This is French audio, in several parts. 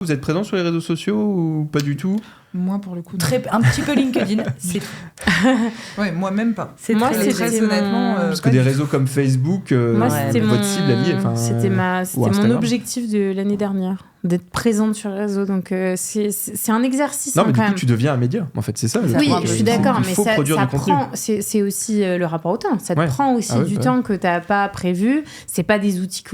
Vous êtes présent sur les réseaux sociaux ou pas du tout ? Moi, pour le coup, un petit peu LinkedIn, c'est tout. Ouais, moi même pas. Moi, très honnêtement. Parce que des réseaux comme Facebook, votre cible à vie. C'était mon objectif de l'année dernière, d'être présente sur les réseaux. Donc c'est un exercice. Non, mais du coup, même. tu deviens un média. En fait, c'est ça. Oui, je suis d'accord, mais ça contenu. prend. C'est aussi le rapport au temps. Ça te prend aussi du temps que t'as pas prévu. C'est pas des outils.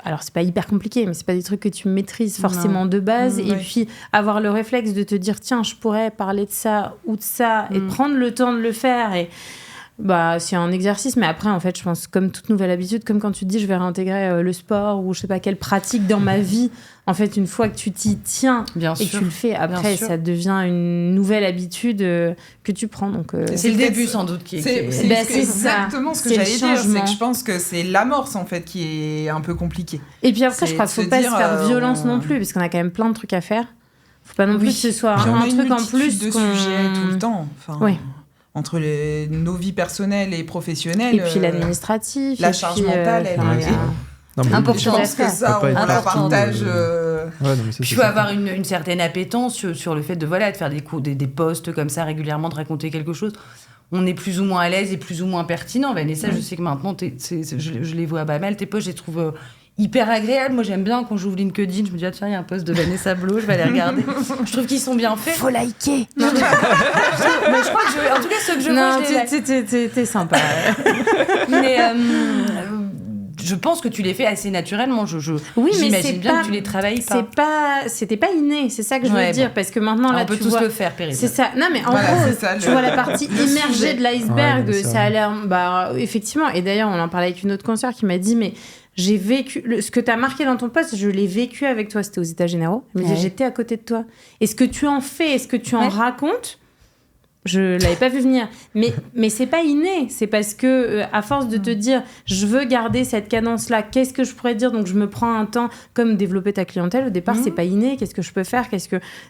Alors c'est pas hyper compliqué, mais c'est pas des trucs que tu maîtrises forcément de base. Et puis avoir le réflexe de te dire tiens, je pourrais parler de ça ou de ça et prendre le temps de le faire et c'est un exercice, mais après en fait je pense comme toute nouvelle habitude, comme quand tu te dis je vais réintégrer le sport ou je sais pas quelle pratique dans ma vie, en fait une fois que tu t'y tiens et que tu le fais, après ça devient une nouvelle habitude que tu prends. Donc c'est le début sans doute c'est exactement ce que j'allais dire, c'est que je pense que c'est l'amorce en fait qui est un peu compliquée. Et puis après je crois qu'il faut pas se faire violence non plus, parce qu'on a quand même plein de trucs à faire. Faut pas non plus que ce soit un truc en plus de sujets tout le temps. Entre nos vies personnelles et professionnelles. Et puis l'administratif. La charge mentale, elle est important. Je pense que ça, on la partage. Il faut avoir une certaine appétence sur le fait de faire des posts comme ça régulièrement, de raconter quelque chose. On est plus ou moins à l'aise et plus ou moins pertinent. Vanessa, je sais que maintenant, je les vois à pas mal. Tes posts, je les trouve hyper agréables. Moi, j'aime bien quand j'ouvre LinkedIn, je me dis tiens, il y a un post de Vanessa Blo, je vais aller regarder. Je trouve qu'ils sont bien faits. Faut liker. Mais je crois que en tout cas ceux que je vois, t'es sympa. Mais je pense que tu les fais assez naturellement. Oui, mais j'imagine bien que tu les travailles pas. C'était pas inné, c'est ça que je veux dire, parce que maintenant là, on peut tous le faire, Péris. C'est ça. Non, mais en gros, tu vois la partie immergée de l'iceberg, ça a l'air, effectivement. Et d'ailleurs, on en parlait avec une autre consoeur qui m'a dit, mais j'ai vécu ce que tu as marqué dans ton post, je l'ai vécu avec toi. C'était aux États généraux. Elle me disait, j'étais à côté de toi. Et ce que tu en fais, et ce que tu en racontes, je l'avais pas vu venir. Mais c'est pas inné. C'est parce que, à force de te dire, je veux garder cette cadence-là, qu'est-ce que je pourrais dire? Donc, je me prends un temps, comme développer ta clientèle. Au départ, c'est pas inné. Qu'est-ce que je peux faire?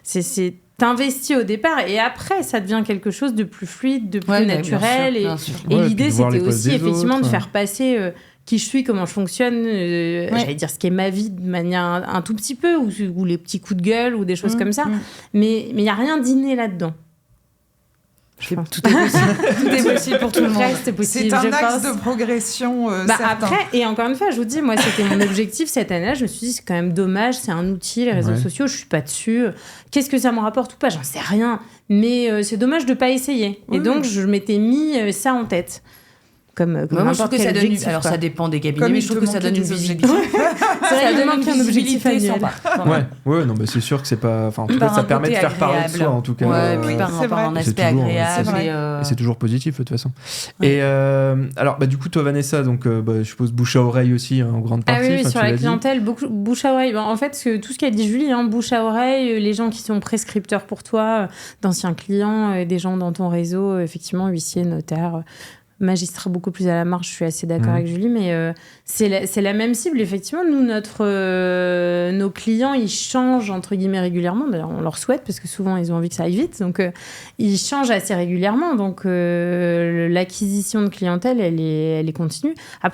C'est t'investis au départ et après, ça devient quelque chose de plus fluide, de plus naturel. Bien sûr. Et l'idée, c'était aussi, effectivement, de faire passer qui je suis, comment je fonctionne, j'allais dire ce qu'est ma vie de manière un tout petit peu, ou les petits coups de gueule, ou des choses comme ça. Mais il n'y a rien d'inné là-dedans. Tout est possible pour tout le monde. C'est un axe de progression certain. Après, et encore une fois, je vous dis, moi, c'était mon objectif cette année-là. Je me suis dit, c'est quand même dommage, c'est un outil, les réseaux sociaux, je suis pas dessus. Qu'est-ce que ça me rapporte ou pas? J'en sais rien. Mais c'est dommage de pas essayer. Et donc, je m'étais mis ça en tête. Comme moi, je trouve que ça donne alors ça dépend des cabinets, mais je trouve que ça donne une visibilité. Ça donne une visibilité sympa. Non, mais c'est sûr que c'est pas. Enfin, en tout cas, ça permet de faire parler de soi, en tout cas. Ouais, puis par un aspect agréable. Et c'est toujours positif, de toute façon. Et alors, du coup, toi, Vanessa, donc, je suppose bouche à oreille aussi, en grande partie. Ah oui, sur la clientèle, bouche à oreille. En fait, tout ce qu'a dit Julie, bouche à oreille, les gens qui sont prescripteurs pour toi, d'anciens clients, des gens dans ton réseau, effectivement, huissiers, notaires. Magistrat beaucoup plus à la marge, je suis assez d'accord avec Julie, mais c'est la même cible. Effectivement, nous, nos clients, ils changent, entre guillemets, régulièrement. D'ailleurs, on leur souhaite, parce que souvent, ils ont envie que ça aille vite. Donc, ils changent assez régulièrement. Donc, l'acquisition de clientèle, elle est continue. Après,